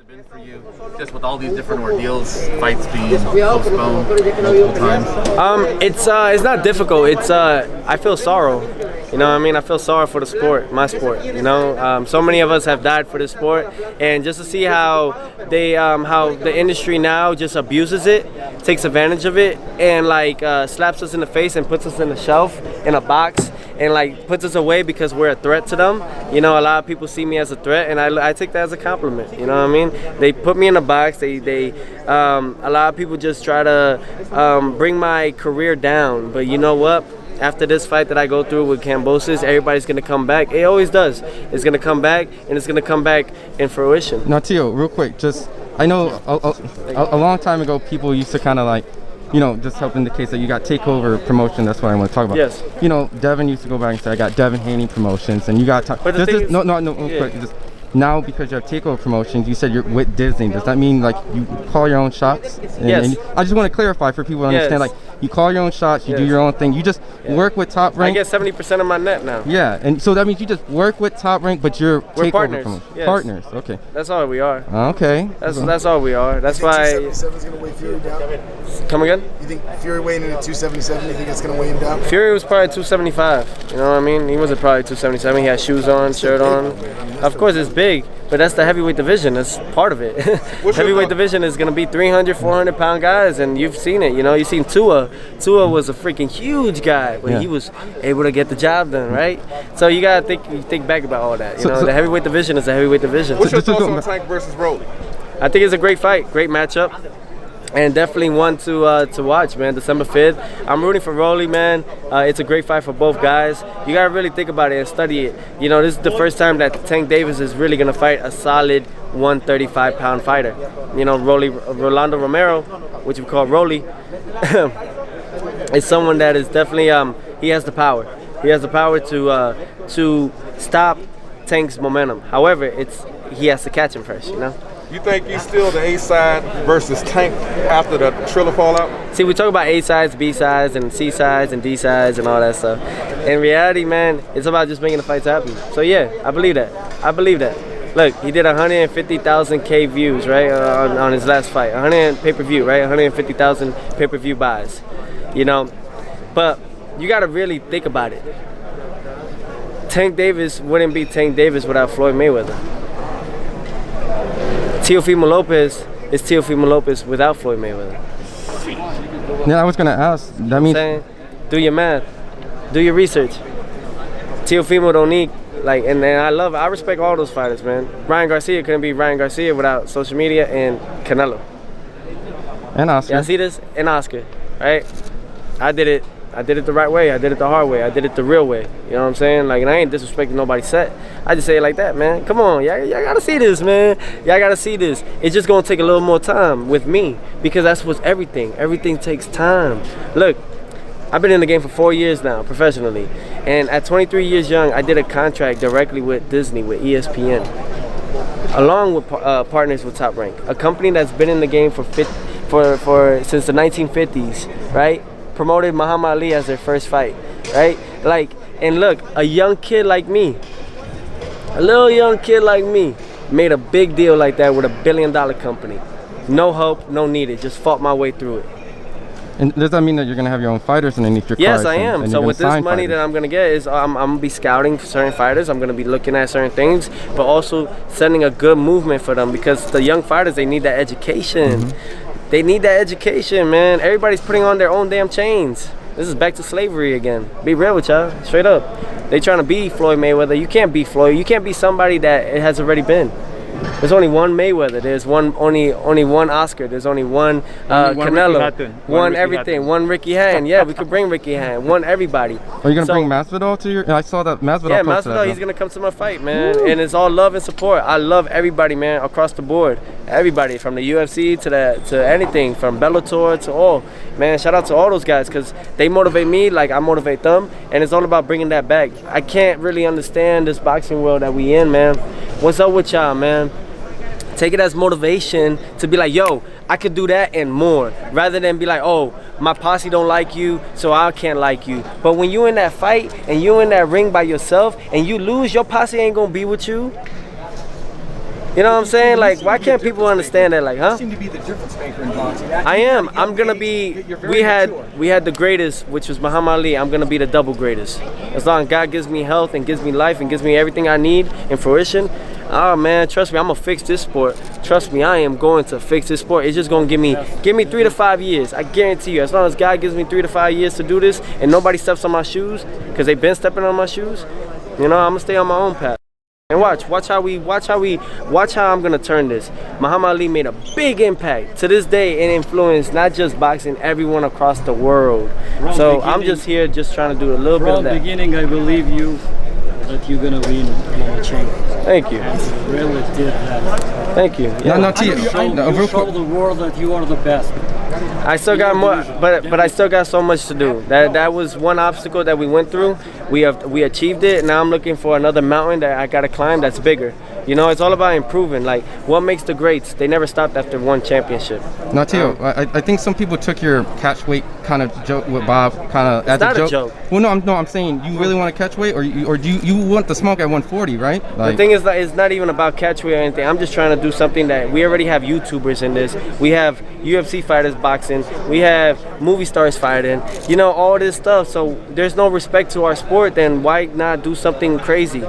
Been for you, just with all these different ordeals, fights being postponed multiple times? It's not difficult. It's I feel sorrow. You know what I mean? I feel sorrow for the sport, my sport. You know, so many of us have died for this sport, and just to see how how the industry now just abuses it, takes advantage of it, and like slaps us in the face and puts us in a shelf, in a box, and like puts us away because we're a threat to them. You know, a lot of people see me as a threat, and I take that as a compliment. You know what I mean? They put me in a box. A lot of people just try to bring my career down. But you know what? After this fight that I go through with Kambosos, everybody's gonna come back. It always does. It's gonna come back, and it's gonna come back in fruition. Now, Teo, real quick, just I know a long time ago people used to kind of like, you know, just help in the case that you got Takeover Promotion. That's what I want to talk about. Yes. You know, Devin used to go back and say, I got Devin Haney Promotions, and you got real quick. Just, now, because you have Takeover Promotions, you said you're with Disney. Does that mean like you call your own shots? Yes. I just want to clarify for people to understand, like you call your own shots, you do your own thing. You just work with Top Rank. I get 70% of my net now. Yeah, and so that means you just work with Top Rank, but we're Takeover partners. Promotion. Yes. Partners, okay. That's all we are. Okay. That's all we are. That's why. 277 is going to weigh Fury down? Come again? You think Fury weighing in at 277? You think it's going to weigh him down? Fury was probably 275. You know what I mean? He wasn't probably 277. He had shoes on, shirt on. Of course, it's big, but that's the heavyweight division. That's part of it. Heavyweight division is going to be 300, 400-pound guys, and you've seen it. You know, you've seen Tua. Tua was a freaking huge guy, but he was able to get the job done, right? So you got to think back about all that. You know, the heavyweight division is a heavyweight division. What's your thoughts on Tank versus Rolly? I think it's a great fight, great matchup. And definitely one to watch, man. December 5th. I'm rooting for Rolly, man. It's a great fight for both guys. You gotta really think about it and study it. You know, this is the first time that Tank Davis is really gonna fight a solid 135-pound fighter. You know, Rolando Romero, which we call Rolly, is someone that is definitely he has the power. He has the power to stop Tank's momentum. However, he has to catch him first. You know. You think he's still the A side versus Tank after the Triller fallout? See, we talk about A sides, B sides, and C sides, and D sides, and all that stuff. In reality, man, it's about just making the fights happen. So yeah, I believe that. I believe that. Look, he did 150,000 K views, right, on his last fight. 100 pay-per-view, right? 150,000 pay-per-view buys. You know, but you got to really think about it. Tank Davis wouldn't be Tank Davis without Floyd Mayweather. Teofimo Lopez is Teofimo Lopez without Floyd Mayweather. Yeah, I was gonna ask. That means do your math, do your research. Teofimo don't need and I respect all those fighters, man. Ryan Garcia couldn't be Ryan Garcia without social media and Canelo. And Oscar. Y'all see this? And Oscar, right? I did it the right way. I did it the hard way. I did it the real way. You know what I'm saying? Like, and I ain't disrespecting nobody's set. I just say it like that, man. Come on, y'all gotta see this, man. Y'all gotta see this. It's just gonna take a little more time with me because that's what's everything. Everything takes time. Look, I've been in the game for 4 years now, professionally. And at 23 years young, I did a contract directly with Disney, with ESPN, along with partners with Top Rank, a company that's been in the game since the 1950s, right? Promoted Muhammad Ali as their first fight, right? And look, a young kid like me, a little young kid like me, made a big deal like that with $1 billion company. No hope, no needed, just fought my way through it. And does that mean that you're going to have your own fighters underneath your Yes, cards? I am. So with this money that I'm going to get is I'm going to be scouting for certain fighters. I'm going to be looking at certain things, but also sending a good movement for them because the young fighters, they need that education. Mm-hmm. They need that education, man. Everybody's putting on their own damn chains. This is back to slavery again. Be real with y'all, straight up. They trying to be Floyd Mayweather. You can't be Floyd. You can't be somebody that it has already been. There's only one Mayweather. There's only one Oscar. There's only one Canelo. One everything. One Ricky Hatton. Yeah, we could bring Ricky Hatton. One everybody. Are you gonna bring Masvidal to your? I saw that Masvidal. Yeah, Masvidal. He's gonna come to my fight, man. Woo. And it's all love and support. I love everybody, man, across the board. Everybody from the UFC to anything, from Bellator to all. Man, shout out to all those guys because they motivate me like I motivate them, and it's all about bringing that back. I can't really understand this boxing world that we in, man. What's up with y'all, man? Take it as motivation to be like, yo, I could do that and more, rather than be like, oh, my posse don't like you, so I can't like you. But when you in that fight and you in that ring by yourself and you lose, your posse ain't gonna be with you. You know what I'm saying? Like, why can't people understand that? Like, huh? You seem to be the difference maker in boxing. I am. I'm gonna be. We had the greatest, which was Muhammad Ali. I'm gonna be the double greatest. As long as God gives me health and gives me life and gives me everything I need in fruition. Oh man, trust me, I'm gonna fix this sport. Trust me, I am going to fix this sport. It's just gonna give me 3 to 5 years. I guarantee you. As long as God gives me 3 to 5 years to do this, and nobody steps on my shoes, because they've been stepping on my shoes. You know, I'm gonna stay on my own path. And watch how I'm gonna turn this. Muhammad Ali made a big impact to this day and influenced not just boxing, everyone across the world. So I'm just here, just trying to do a little bit of that. From the beginning, I believe you that you're gonna win Unchained. Thank you. And really did that. Thank you. Yeah. No, T. You show the world that you are the best. I still got more, but I still got so much to do. That was one obstacle that we went through. We achieved it. Now I'm looking for another mountain that I gotta climb that's bigger. You know, it's all about improving. Like, what makes the greats? They never stopped after one championship. Now, Teo, I think some people took your catch weight kind of joke with Bob kind of as not a a joke. joke. Well, no, I'm saying you really want to catch weight, or do you want the smoke at 140, right? Like, the thing is that it's not even about catch weight or anything. I'm just trying to do something that we already have YouTubers in this. We have UFC fighters boxing. We have movie stars fighting. You know, all this stuff. So there's no respect to our sport. Then why not do something crazy?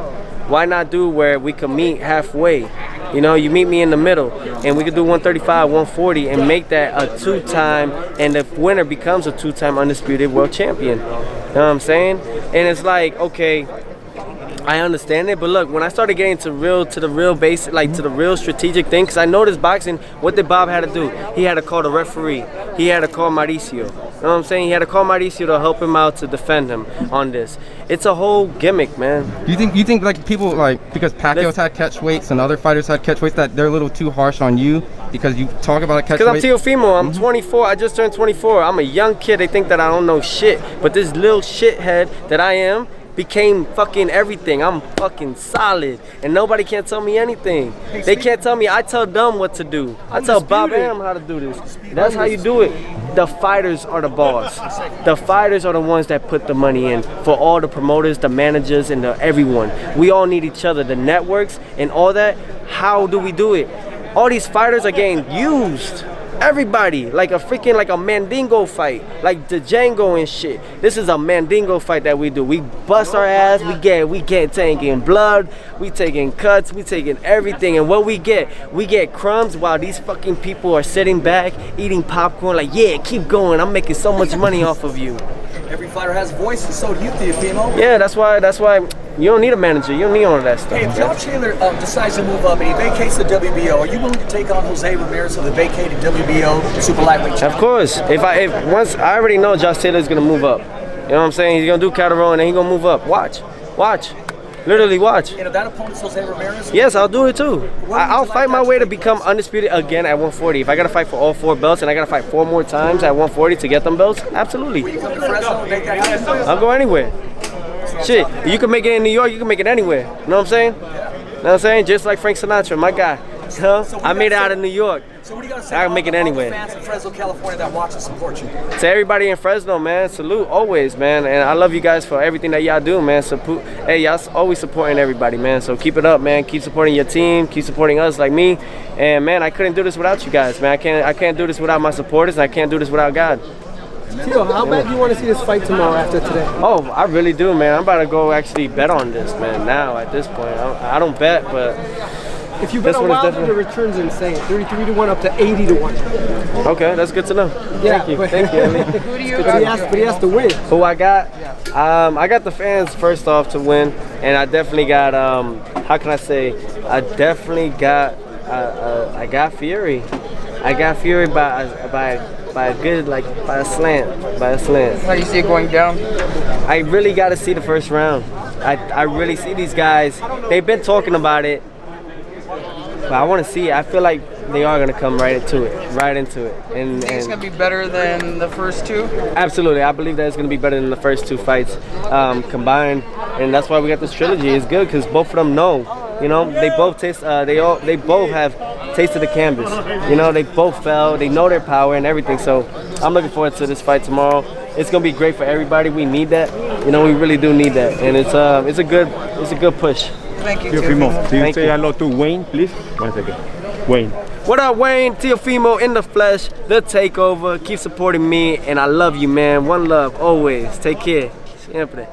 Why not do where we can meet halfway? You know, you meet me in the middle, and we could do 135, 140, and make that a 2-time, and the winner becomes a 2-time undisputed world champion. You know what I'm saying? And it's like, okay, I understand it, but look, when I started getting to the real basic, like to the real strategic thing, because I noticed boxing, what did Bob had to do? He had to call the referee. He had to call Mauricio. You know what I'm saying? He had to call Mauricio to help him out, to defend him on this. It's a whole gimmick, man. You think like people, like, because Pacquiao's had catch weights and other fighters had catch weights, that they're a little too harsh on you because you talk about a catch weight? Because I'm Teofimo, I'm 24, I just turned 24. I'm a young kid, they think that I don't know shit. But this little shithead that I am became fucking everything. I'm fucking solid, and nobody can't tell me anything. They can't tell me. I tell them what to do. I tell Bob Arum how to do this. That's how you do it. The fighters are the boss. The fighters are the ones that put the money in for all the promoters, the managers, and everyone. We all need each other, the networks and all that. How do we do it? All these fighters are getting used. Everybody, like a Mandingo fight, like the Django and shit. This is a Mandingo fight that we do. We bust our ass, we get taking blood, we taking cuts, we taking everything, and what we get crumbs while these fucking people are sitting back, eating popcorn, like, yeah, keep going, I'm making so much money off of you. Every fighter has a voice, and so do you, Teofimo. Yeah, that's why you don't need a manager. You don't need all of that stuff. Hey, if John Chandler decides to move up and he vacates the WBO, are you willing to take on Jose Ramirez of the vacated WBO super lightweight champion? Of course. If once I already know Josh Taylor's gonna move up. You know what I'm saying? He's gonna do Cataro and then he's gonna move up. Watch. Literally watch. And if that opponent's Jose Ramirez? Yes, I'll do it too. I'll fight my way to become undisputed again at 140. If I gotta fight for all 4 belts and I gotta fight 4 more times at 140 to get them belts, absolutely. Will you come to Fresno and make that happen? I'll go anywhere. Shit, you can make it in New York, you can make it anywhere. You know what I'm saying? You know what I'm saying? Just like Frank Sinatra, my guy. Huh? I made it out of New York. So what do you got to say I can make it anywhere. All the fans in Fresno, California that watch and support you? To everybody in Fresno, man, salute always, man. And I love you guys for everything that y'all do, man. Hey, y'all always supporting everybody, man. So keep it up, man. Keep supporting your team. Keep supporting us like me. And, man, I couldn't do this without you guys, man. I can't do this without my supporters, and I can't do this without God. Teo, how bad do you want to see this fight tomorrow after today? Oh, I really do, man. I'm about to go actually bet on this, man, now at this point. I don't bet, but if you bet on Wilder, the return's insane. 33-1 up to 80-1. Okay, that's good to know. Yeah, Thank you. Who do you but he has to win. Who I got? I got the fans first off to win, and I definitely got, how can I say, I got Fury. I got Fury by a good, like, by a slant. How do you see it going down? I really got to see the first round. I really see these guys. They've been talking about it, but I want to see it. I feel like they are going to come right into it. And You think it's going to be better than the first 2? Absolutely. I believe that it's going to be better than the first 2 fights combined, and that's why we got this trilogy. It's good because both of them know. You know, they both taste. They both have tasted the canvas. You know, they both fell. They know their power and everything. So I'm looking forward to this fight tomorrow. It's gonna be great for everybody. We need that. You know, we really do need that, and it's a good push. Thank you, Teofimo, Teofimo. can you Thank say you. hello to Wayne, please? 1 second. Wayne. What up, Wayne? Teofimo in the flesh, the takeover. Keep supporting me, and I love you, man. One love, always. Take care. Siempre.